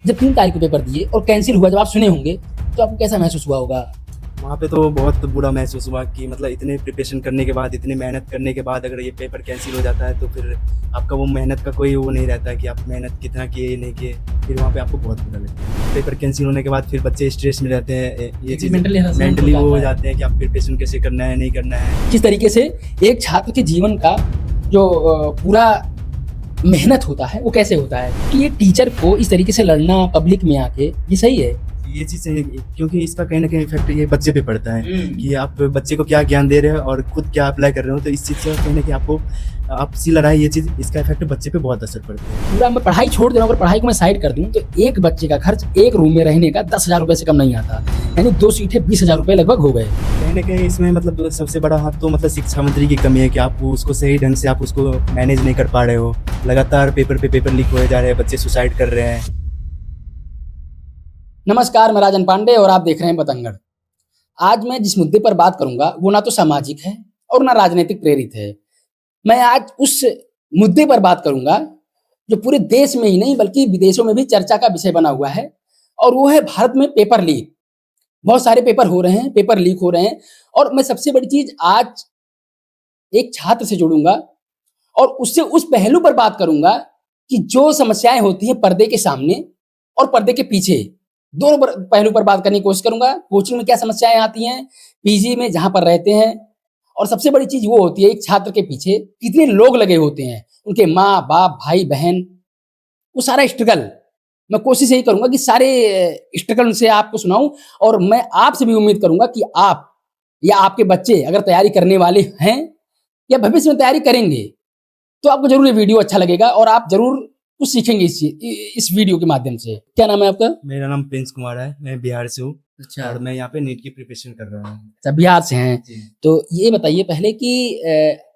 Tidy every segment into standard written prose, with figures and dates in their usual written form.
जब 3 तारीख को पेपर दिए और कैंसिल हुआ, जब आप सुने होंगे तो आपको कैसा महसूस हुआ होगा? वहाँ पे तो बहुत बुरा महसूस हुआ कि मतलब इतने प्रिपरेशन करने के बाद, इतनी मेहनत करने के बाद अगर ये पेपर कैंसिल हो जाता है तो फिर आपका वो मेहनत का कोई वो नहीं रहता है कि आप मेहनत कितना किए नहीं किए, फिर वहाँ पे आपको बहुत बुरा लगता है। पेपर कैंसिल होने के बाद फिर बच्चे स्ट्रेस में रहते हैं, ये चीज़ मेंटली वो हो जाते हैं कि आप प्रिपरेशन कैसे करना है, नहीं करना है। किस तरीके से एक छात्र के जीवन का जो पूरा मेहनत होता है वो कैसे होता है कि एक टीचर को इस तरीके से लड़ना पब्लिक में आके, ये सही है? ये चीज़ सही है, क्योंकि इसका कहीं ना कहीं इफेक्ट ये बच्चे पे पड़ता है कि आप बच्चे को क्या ज्ञान दे रहे हो और खुद क्या अप्लाई कर रहे हो, तो इस चीज़ से कहीं ना कहीं आपको आपसी लड़ाई, ये चीज़, इसका इफेक्ट बच्चे पे बहुत असर पड़ता है। पूरा मैं पढ़ाई छोड़ दे रहा हूँ, अगर पढ़ाई को मैं साइड कर दूं तो एक बच्चे का खर्च एक रूम में रहने का 10,000 रुपए से कम नहीं आता, यानी 2 सीटें 20,000 रुपए लगभग हो गए। कहीं ना कहीं इसमें मतलब सबसे बड़ा हाथ तो मतलब शिक्षा मंत्री की कमी है कि आप उसको सही ढंग से आप उसको मैनेज नहीं कर पा रहे हो। लगातार पेपर पे पेपर लीक हो जा रहे हैं, बच्चे सुसाइड कर रहे हैं। नमस्कार, मैं राजन पांडे और आप देख रहे हैं बतंगड़। आज मैं जिस मुद्दे पर बात करूंगा वो ना तो सामाजिक है और ना राजनीतिक प्रेरित है। मैं आज उस मुद्दे पर बात करूंगा जो पूरे देश में ही नहीं बल्कि विदेशों में भी चर्चा का विषय बना हुआ है, और वो है भारत में पेपर लीक। बहुत सारे पेपर हो रहे हैं, पेपर लीक हो रहे हैं, और मैं सबसे बड़ी चीज आज एक छात्र से जुड़ूंगा और उससे उस पहलू पर बात करूंगा कि जो समस्याएं होती हैं पर्दे के सामने और पर्दे के पीछे, दोनों पहलू पर बात करने की कोशिश करूंगा। कोचिंग में क्या समस्याएं आती हैं, पीजी में जहां पर रहते हैं, और सबसे बड़ी चीज वो होती है एक छात्र के पीछे कितने लोग लगे होते हैं, उनके माँ बाप भाई बहन, वो सारा स्ट्रगल। मैं कोशिश यही करूंगा कि सारे स्ट्रगल उनसे आपको सुनाऊं, और मैं आपसे भी उम्मीद करूंगा कि आप या आपके बच्चे अगर तैयारी करने वाले हैं या भविष्य में तैयारी करेंगे तो आपको जरूर ये वीडियो अच्छा लगेगा और आप जरूर कुछ सीखेंगे इस वीडियो के माध्यम से। क्या नाम है आपका? मेरा नाम प्रिंस कुमार है, मैं बिहार से हूँ। अच्छा। और मैं यहाँ पे नीट की प्रिपरेशन कर रहा हूँ। अच्छा, बिहार से हैं। जी। तो ये बताइए पहले कि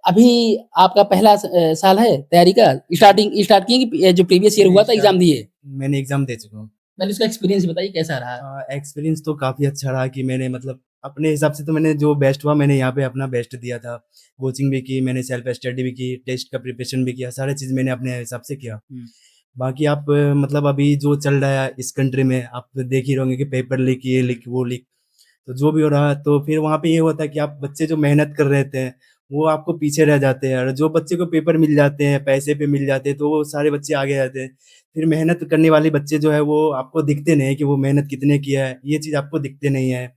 अभी आपका पहला साल है तैयारी का, स्टार्ट किए कि जो प्रीवियस ईयर हुआ था एग्जाम दिए? मैंने एग्जाम दे चुका हूँ। पहले उसका एक्सपीरियंस बताइए कैसा रहा? एक्सपीरियंस तो काफ़ी अच्छा रहा कि मैंने मतलब अपने हिसाब से तो मैंने जो बेस्ट हुआ मैंने यहाँ पे अपना बेस्ट दिया था। कोचिंग भी की मैंने, सेल्फ स्टडी भी की, टेस्ट का प्रिपरेशन भी किया, सारी चीज़ मैंने अपने हिसाब से किया। बाकी आप मतलब अभी जो चल रहा है इस कंट्री में आप देख ही रहोगे कि पेपर लीक, ये लीक, वो लीक, तो जो भी हो रहा है तो फिर वहाँ पे ये होता है कि आप बच्चे जो मेहनत कर रहे थे वो आपको पीछे रह जाते हैं, और जो बच्चे को पेपर मिल जाते हैं, पैसे पे मिल जाते हैं, तो वो सारे बच्चे आगे जाते हैं। फिर मेहनत करने वाले बच्चे जो है वो आपको दिखते नहीं कि वो मेहनत कितने किया है, ये चीज़ आपको दिखते नहीं है।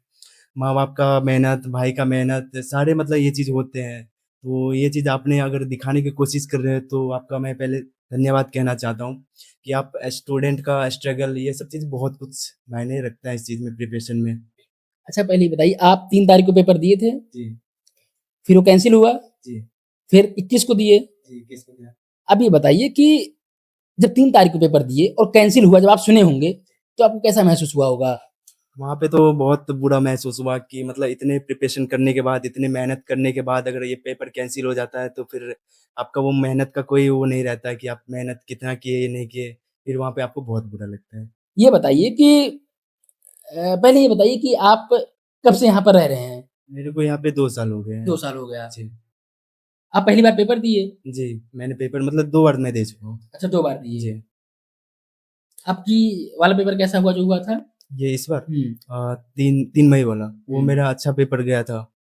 माँ बाप का मेहनत, भाई का मेहनत, सारे मतलब ये चीज़ होते हैं। तो ये चीज़ आपने अगर दिखाने की कोशिश कर रहे हैं तो आपका मैं पहले धन्यवाद कहना चाहता हूँ कि आप स्टूडेंट का स्ट्रगल, ये सब चीज़ बहुत कुछ मायने रखता है इस चीज़ में, प्रिपरेशन में। अच्छा, पहले ये बताइए आप 3 तारीख को पेपर दिए थे, जी। फिर वो कैंसिल हुआ, जी। फिर 21 को दिए। जी, किसको दिया? अब ये बताइए कि जब 3 तारीख को पेपर दिए और कैंसिल हुआ, जब आप सुने होंगे तो आपको कैसा महसूस हुआ होगा? वहाँ पे तो बहुत बुरा महसूस हुआ कि मतलब इतने प्रिपरेशन करने के बाद, इतनी मेहनत करने के बाद अगर ये पेपर कैंसिल हो जाता है तो फिर आपका वो मेहनत का कोई वो नहीं रहता है कि आप मेहनत कितना किए, नहीं किए, फिर वहाँ पे आपको बहुत बुरा लगता है। ये बताइए कि पहले ये बताइए कि आप कब से यहाँ पर रह रहे हैं? मेरे को यहाँ पे 2 साल हो गए 2 हैं। साल हो गया। जी। आप पहली बार पेपर दिए? जी, मैंने पेपर मतलब 2 बार मैं दे चुका हूँ। अच्छा, 2 बार दिए। जी। आपकी वाला पेपर कैसा हुआ जो हुआ था? ये इस बार हुँ। 3 मई वाला, वो हुँ। मेरा अच्छा पेपर गया था।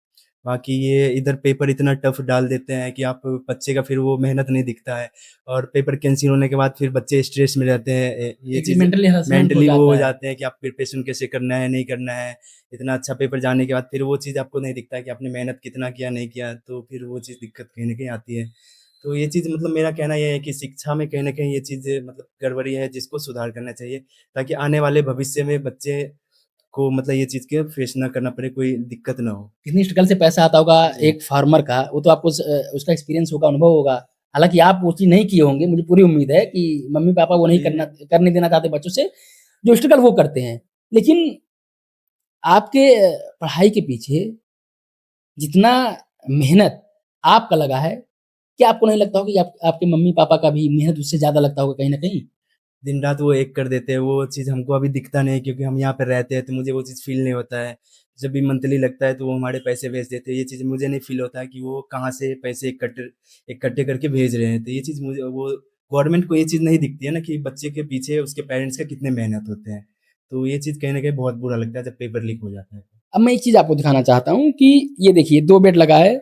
बाकी ये इधर पेपर इतना टफ डाल देते हैं कि आप बच्चे का फिर वो मेहनत नहीं दिखता है, और पेपर कैंसिल होने के बाद फिर बच्चे स्ट्रेस में रहते हैं। ये एक चीज़ मेंटली हरासमेंट हो मेंटली वो जाता हो है। जाते हैं कि आप प्रिपरेशन कैसे करना है, नहीं करना है। इतना अच्छा पेपर जाने के बाद फिर वो चीज़ आपको नहीं दिखता है कि आपने मेहनत कितना किया, नहीं किया, तो फिर वो चीज़ दिक्कत कहीं न कहीं आती है। तो ये चीज़ मतलब मेरा कहना ये है कि शिक्षा में कहीं न कहीं ये चीज़ मतलब गड़बड़ी है, जिसको सुधार करना चाहिए, ताकि आने वाले भविष्य में बच्चे को मतलब ये चीज़ के फेस ना करना पड़े, कोई दिक्कत ना हो। कितनी स्ट्रगल से पैसा आता होगा जी। एक फार्मर का, वो तो आपको उसका एक्सपीरियंस होगा, अनुभव होगा। हालाँकि आप वो चीज़ नहीं किए होंगे, मुझे पूरी उम्मीद है कि मम्मी-पापा वो नहीं जी। करने देना चाहते बच्चों से, जो स्ट्रगल वो करते हैं। लेकिन आपके पढ़ाई के पीछे जितना मेहनत आपका लगा है, क्या आपको नहीं लगता होगा कि आपके मम्मी-पापा का भी मेहनत उससे ज़्यादा लगता होगा कहीं न कहीं? दिन रात वो एक कर देते हैं, वो चीज़ हमको अभी दिखता नहीं क्योंकि हम यहाँ पे रहते हैं, तो मुझे वो चीज़ फ़ील नहीं होता है। जब भी मंथली लगता है तो वो हमारे पैसे भेज देते हैं, ये चीज़ मुझे नहीं फ़ील होता है कि वो कहाँ से पैसे इकट्ठे इकट्ठे करके भेज रहे हैं। तो ये चीज़ मुझे वो गवर्नमेंट को ये चीज़ नहीं दिखती है ना कि बच्चे के पीछे उसके पेरेंट्स का कितने मेहनत होते हैं। तो ये चीज़ कहीं न कहीं बहुत बुरा लगता है जब पेपर लीक हो जाता है। अब मैं एक चीज़ आपको दिखाना चाहता हूँ कि ये देखिए 2 बेड लगा है।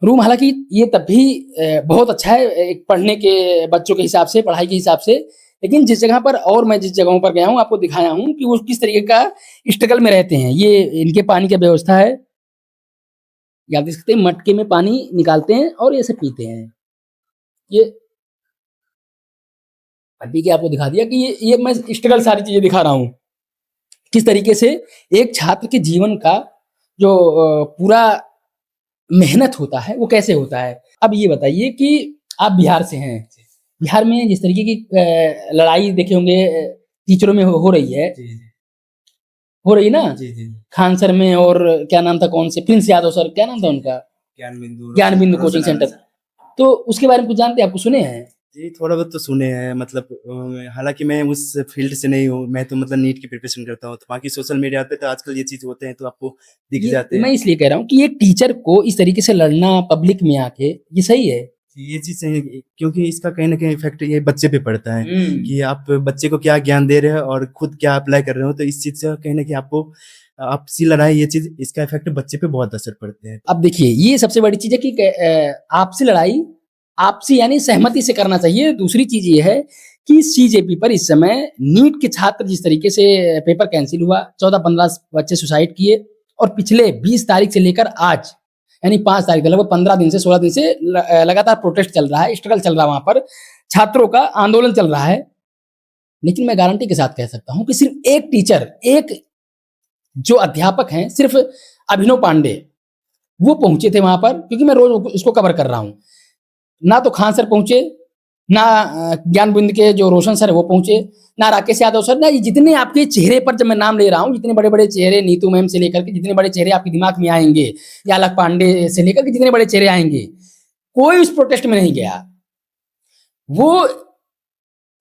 रूम हालाँकि ये तब भी बहुत अच्छा है एक पढ़ने के बच्चों के हिसाब से, पढ़ाई के हिसाब से। लेकिन जिस जगह पर और मैं जिस जगहों पर गया हूँ, आपको दिखाया हूँ कि वो किस तरीके का स्ट्रगल में रहते हैं। ये इनके पानी की व्यवस्था है। ये आप देख सकते हैं मटके में पानी निकालते हैं और ऐसे पीते हैं। ये अभी के आपको दिखा दिया कि ये मैं स्ट्रगल सारी चीज़ें दिखा रहा हूँ। किस तरीके से एक छात्र के जीवन का जो पूरा मेहनत होता है, वो कैसे होता है? अब ये बताइए कि आप बिहार से हैं। बिहार में जिस तरीके की लड़ाई देखे होंगे टीचरों में हो रही है, जी, जी। हो रही ना? जी, जी। खान सर में और क्या नाम था कौन से प्रिंस यादव सर, क्या नाम था उनका? ज्ञान बिंदु कोचिंग सेंटर। तो उसके बारे में कुछ जानते हैं? आपको सुने हैं? जी, थोड़ा बहुत तो सुने हैं मतलब हालाँकि मैं उस फील्ड से नहीं हूँ, मैं तो मतलब नीट की प्रिपरेशन करता हूँ, तो बाकी सोशल मीडिया पे तो आजकल ये चीज़ होते हैं तो आपको दिख जाते मैं हैं। इसलिए कह रहा हूँ कि एक टीचर को इस तरीके से लड़ना पब्लिक में आके, ये सही है? ये चीज़ सही है क्योंकि इसका कहीं न कहीं इफ़ेक्ट ये बच्चे पे पड़ता है हुँ। कि आप बच्चे को क्या ज्ञान दे रहे हो और खुद क्या अप्लाई कर रहे हो, तो इस चीज़ से कहीं न कहीं आपको आपसी लड़ाई ये चीज़ इसका इफ़ेक्ट बच्चे पे बहुत असर पड़ते हैं। अब देखिए ये सबसे बड़ी चीज़ है कि आपसी लड़ाई आपसी यानी सहमति से करना चाहिए। दूसरी चीज़ ये है कि सीजेपी पर इस समय नीट के छात्र जिस तरीके से पेपर कैंसल हुआ, 14-15 बच्चे सुसाइड किए और पिछले 20 तारीख से लेकर आज यानी 5 तारीख तक लगभग 15 दिन से 16 दिन से लगातार प्रोटेस्ट चल रहा है, स्ट्रगल चल रहा है वहाँ पर, छात्रों का आंदोलन चल रहा है। लेकिन मैं गारंटी के साथ कह सकता हूँ कि सिर्फ एक टीचर, एक जो अध्यापक हैं, सिर्फ अभिनव पांडे, वो पहुँचे थे वहाँ पर क्योंकि मैं रोज़ उसको कवर कर रहा हूँ। ना तो खान सर पहुँचे, ना ज्ञानबिंद के जो रोशन सर है वो पहुँचे, ना राकेश यादव सर, ना ये जितने आपके चेहरे पर जब मैं नाम ले रहा हूँ, जितने बड़े-बड़े चेहरे नीतू मैम से लेकर के जितने बड़े चेहरे आपके दिमाग में आएँगे या अलक पांडे से लेकर के जितने बड़े चेहरे आएँगे, कोई उस प्रोटेस्ट में नहीं गया। वो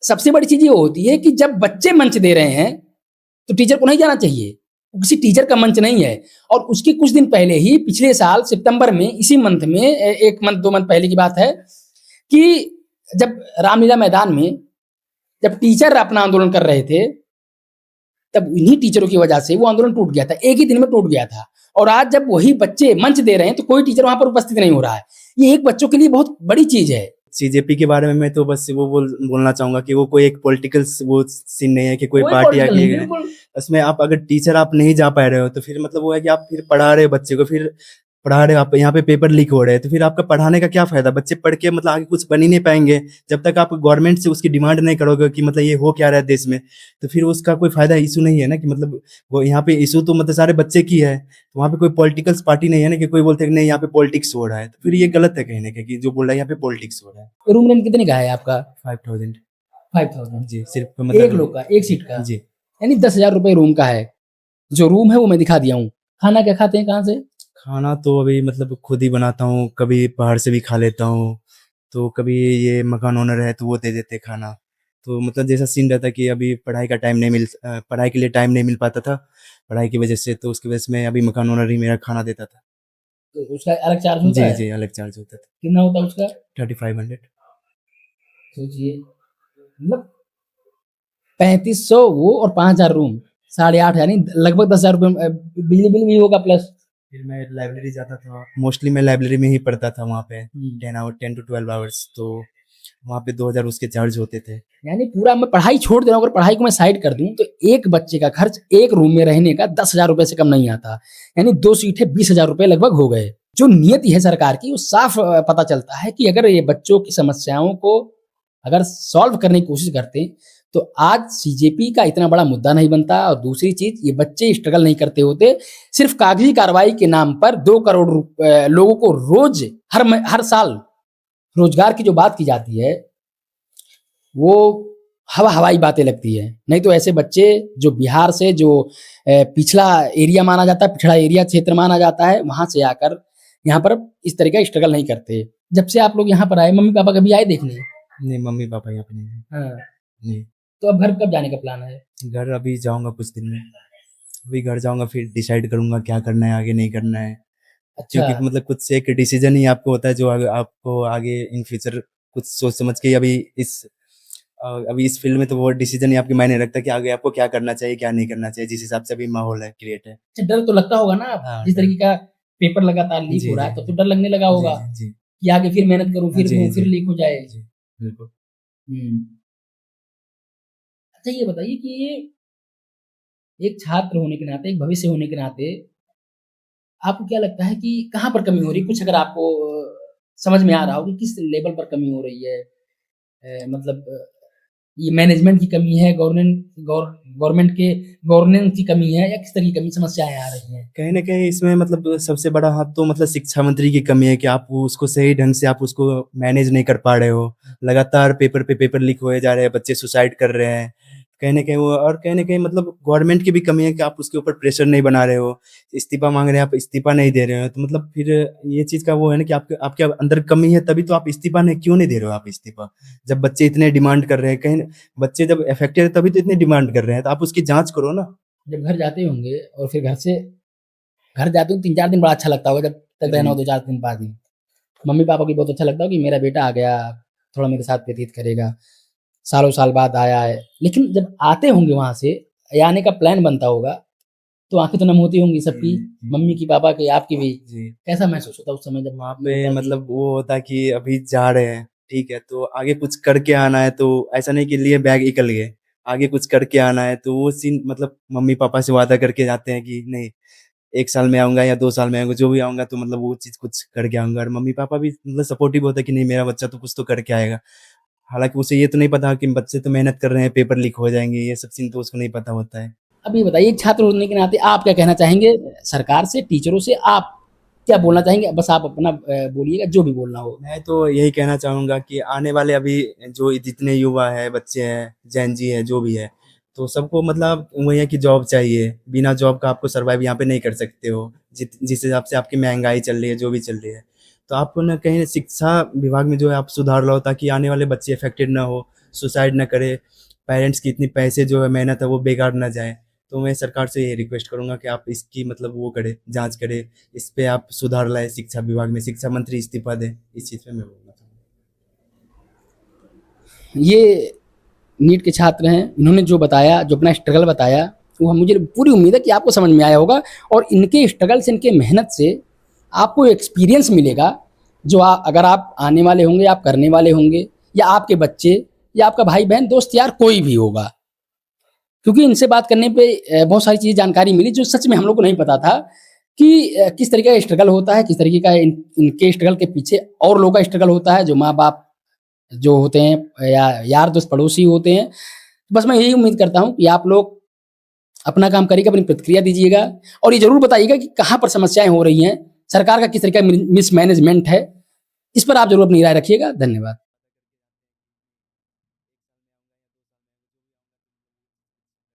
सबसे बड़ी चीज़ ये होती है कि जब बच्चे मंच दे रहे हैं, तो टीचर को नहीं जाना चाहिए। वो किसी टीचर का मंच नहीं है और उसके कुछ दिन पहले ही पिछले साल सितंबर में इसी मंथ में 1 मंथ 2 मंथ पहले की बात है कि जब रामलीला मैदान में जब टीचर अपना आंदोलन कर रहे थे, तब इन्हीं टीचरों की वजह से वो आंदोलन टूट गया था। एक ही दिन में टूट गया था और आज जब वही बच्चे मंच दे रहे हैं, तो कोई टीचर वहाँ पर उपस्थित नहीं हो रहा है। ये एक बच्चों के लिए बहुत बड़ी चीज़ है। सीजेपी के बारे में मैं तो बस वो बोलना चाहूँगा कि वो कोई एक पॉलिटिकल वो सीन नहीं है कि कोई कोई पार्टी पॉलिटिकल आके नहीं, बिल्कुल। उसमें आप अगर टीचर आप नहीं जा पा रहे हो तो फिर मतलब वो है कि आप फिर पढ़ा रहे हो बच्चे को, फिर पढ़ा रहे हो आप यहाँ पे पेपर लीक हो रहे हैं, तो फिर आपका पढ़ाने का क्या फ़ायदा? बच्चे पढ़ के मतलब आगे कुछ बन ही नहीं पाएँगे। जब तक आप गवर्नमेंट से उसकी डिमांड नहीं करोगे कि मतलब ये हो क्या रहा है देश में, तो फिर उसका कोई फ़ायदा इश्यू नहीं है ना कि मतलब वो यहाँ पे इश्यू तो मतलब सारे बच्चे की है। तो वहाँ पे कोई पॉलिटिकल्स पार्टी नहीं है ना कि कोई बोलते हैं कि नहीं यहाँ पे पॉलिटिक्स हो रहा है। तो फिर ये गलत है कहीं न कहीं कि जो बोल रहा है यहाँ पे पॉलिटिक्स हो रहा है। रूम रेंट कितने का है आपका? 5000 5000 जी, सिर्फ़ एक मतलब लोग का, एक सीट का? जी। यानी 10,000 रुपए रूम का है। जो रूम है वो मैं दिखा दिया हूँ। खाना क्या खाते हैं कहाँ से? खाना तो अभी मतलब खुद ही बनाता हूँ, कभी बाहर से भी खा लेता हूँ, तो कभी ये मकान ओनर है तो वो दे देते हैं खाना। तो मतलब जैसा सीन रहता है कि अभी पढ़ाई के लिए टाइम नहीं मिल पाता था, पढ़ाई की वजह से, तो उसकी वजह से मैं अभी मकान ओनर ही मेरा खाना देता था। तो उसका अलग चार्ज होता जी, है? जी, अलग चार्ज होता था। कितना होता है उसका? 3500 सोचिए मतलब 3500 वो और 5,000 रूम, 8.5 यानी लगभग 10,000 रुपए बिजली बिल भी होगा प्लस। फिर मैं लाइब्रेरी जाता था, मोस्टली मैं लाइब्रेरी में ही पढ़ता था वहाँ पे, हुँ। 10 टू 12 आवर्स, तो वहाँ पे 2000 उसके चार्ज होते थे। यानी पूरा मैं पढ़ाई छोड़ दे रहा हूँ, अगर पढ़ाई को मैं साइड कर दूँ, तो एक बच्चे का खर्च एक रूम में रहने का 10,000 रुपए से कम नहीं आता। यानी 2 सीटें 20,000 रुपए लगभग हो गए। जो नियति है सरकार की, वो साफ पता चलता है कि अगर ये बच्चों की समस्याओं को अगर सॉल्व करने की कोशिश करते, तो आज सीजेपी का इतना बड़ा मुद्दा नहीं बनता और दूसरी चीज़ ये बच्चे स्ट्रगल नहीं करते होते। सिर्फ़ कागज़ी कार्रवाई के नाम पर 2 करोड़ लोगों को रोज़ हर साल रोज़गार की जो बात की जाती है, वो हवा-हवाई बातें लगती है। नहीं तो ऐसे बच्चे जो बिहार से जो पिछड़ा एरिया माना जाता है, पिछड़ा एरिया क्षेत्र माना जाता है, वहाँ से आकर यहाँ पर इस तरह का स्ट्रगल नहीं करते। जब से आप लोग यहाँ पर आए, मम्मी-पापा कभी आए देखने? नहीं, मम्मी-पापा यहाँ पे नहीं है। हाँ, नहीं, तो अब घर कब जाने का प्लान है? घर अभी जाऊँगा कुछ दिन में। अभी घर जाऊँगा फिर डिसाइड करूँगा क्या करना है, आगे नहीं करना है। अच्छा, क्योंकि मतलब कुछ एक डिसीज़न ही आपको होता है जो आपको आगे इन फ्यूचर कुछ सोच समझ के अभी इस फील्ड में तो वो डिसीजन ही आपके मायने रखता है कि आगे आपको क्या करना चाहिए, क्या नहीं करना चाहिए, जिस हिसाब से अभी माहौल है, क्रिएट है। अच्छा, डर तो लगता होगा ना, हाँ, जिस डर। तरीके का पेपर लगातार लीक जी, हो रहा है, जी। तो डर लगने लगा जी, होगा जी, जी। कि आगे फिर मेहनत करूँ, फिर जी, दूँ, फिर जी। लीक हो जाए। जी, बिल्कुल। हुँ। अच्छा, ये बताइए कि एक छात्र होने के नाते, एक भविष्य होने के नाते, आपको क्या लगता है कि कहाँ पर कमी हो रही है? कुछ अगर आपको समझ में आ रहा हो कि किस लेवल पर कमी हो रही है? मतलब ये मैनेजमेंट की कमी है, गवर्नमेंट के गवर्नेंस की कमी है, या किस तरह की कमी समस्याएँ आ रही हैं? कहीं न कहीं इसमें मतलब सबसे बड़ा हाथ तो मतलब शिक्षा मंत्री की कमी है कि आप उसको सही ढंग से आप उसको मैनेज नहीं कर पा रहे हो। लगातार पेपर पे पेपर लीक होए जा रहे हैं, बच्चे सुसाइड कर रहे हैं। कहीं न कहीं वो और कहीं न कहीं मतलब गवर्नमेंट की भी कमी है कि आप उसके ऊपर प्रेशर नहीं बना रहे हो। इस्तीफ़ा माँग रहे हैं, आप इस्तीफ़ा नहीं दे रहे हो। तो मतलब फिर ये चीज़ का वो है ना कि आपके आपके अंदर कमी है, तभी तो आप इस्तीफ़ा नहीं क्यों नहीं दे रहे हो आप इस्तीफ़ा? जब बच्चे इतने डिमांड कर रहे हैं, कहीं बच्चे जब अफेक्टेड है तभी तो इतनी डिमांड कर रहे हैं, तो आप उसकी जाँच करो ना। जब घर जाते होंगे और फिर घर जाते हो 3-4 दिन बड़ा अच्छा लगता होगा, जब तक रहना हो जी। 2-4 दिन 5 दिन। मम्मी-पापा को बहुत अच्छा लगता हो कि मेरा बेटा आ गया, थोड़ा मेरे साथ व्यतीत करेगा, सालों-साल बाद आया है। लेकिन जब आते होंगे वहाँ से, या आने का प्लान बनता होगा, तो आँखें तो नम होती होंगी सबकी, जी, जी। मम्मी की, पापा की, आपकी भी। जी। कैसा महसूस होता है उस समय जब वहाँ ये पे होता है कि मतलब वो होता है कि अभी जा रहे हैं, ठीक है, तो आगे कुछ करके आना है, तो ऐसा नहीं कि लिए बैग निकल गए, आगे कुछ करके आना है, तो वो सीन मतलब मम्मी-पापा से वादा करके जाते हैं कि नहीं, 1 साल में आऊँगा या 2 साल में आऊँगा, जो भी आऊँगा तो मतलब वो चीज़ कुछ करके आऊँगा और मम्मी-पापा भी मतलब सपोर्टिव होता है कि नहीं मेरा बच्चा तो कुछ तो करके आएगा। हालाँकि उसे ये तो नहीं पता कि बच्चे तो मेहनत कर रहे हैं, पेपर लीक हो जाएँगे, ये सब सीन तो उसको नहीं पता होता है। अब ये बताइए, एक छात्र होने के नाते आप क्या कहना चाहेंगे सरकार से, टीचरों से? आप क्या बोलना चाहेंगे? बस आप अपना बोलिएगा, जो भी बोलना हो। मैं तो यही कहना चाहूँगा कि आने वाले अभी जो जितने युवा हैं, बच्चे हैं, जेन ज़ी है, जो भी है, तो सबको मतलब वही है कि जॉब चाहिए। बिना जॉब का आपको सर्वाइव यहाँ पे नहीं कर सकते हो। जिस हिसाब से आपकी महँगाई चल रही है, जो भी चल रही है। तो आपको ना कहीं शिक्षा विभाग में जो है आप सुधार लाओ ताकि आने वाले बच्चे अफेक्टेड ना हो, सुसाइड ना करें, पेरेंट्स की इतनी पैसे जो है मेहनत है वो बेकार ना जाए। तो मैं सरकार से यही रिक्वेस्ट करूँगा कि आप इसकी मतलब वो करें, जाँच करें, इस पे आप सुधार लाएँ शिक्षा विभाग में, शिक्षा मंत्री इस्तीफ़ा दें, इस चीज़ पे मैं बोलना चाहूँगा। ये नीट के छात्र हैं, इन्होंने जो बताया, जो अपना स्ट्रगल बताया, वो मुझे पूरी उम्मीद है कि आपको समझ में आया होगा, और इनके स्ट्रगल से, इनके मेहनत से आपको एक्सपीरियंस मिलेगा, जो अगर आप आने वाले होंगे, आप करने वाले होंगे, या आपके बच्चे, या आपका भाई-बहन, दोस्त यार कोई भी होगा। क्योंकि इनसे बात करने पे बहुत सारी चीज़ें जानकारी मिली, जो सच में हम लोग को नहीं पता था कि किस तरीके का स्ट्रगल होता है, किस तरीके का इनके स्ट्रगल के पीछे और लोगों का स्ट्रगल होता है, जो माँ-बाप जो होते हैं, या यार दोस्त पड़ोसी होते हैं। बस मैं यही उम्मीद करता हूँ कि आप लोग अपना काम करिएगा, अपनी प्रतिक्रिया दीजिएगा, और ये ज़रूर बताइएगा कि कहाँ पर समस्याएँ हो रही हैं, सरकार का किस तरीके का मिसमैनेजमेंट है। इस पर आप ज़रूर अपनी राय रखिएगा। धन्यवाद।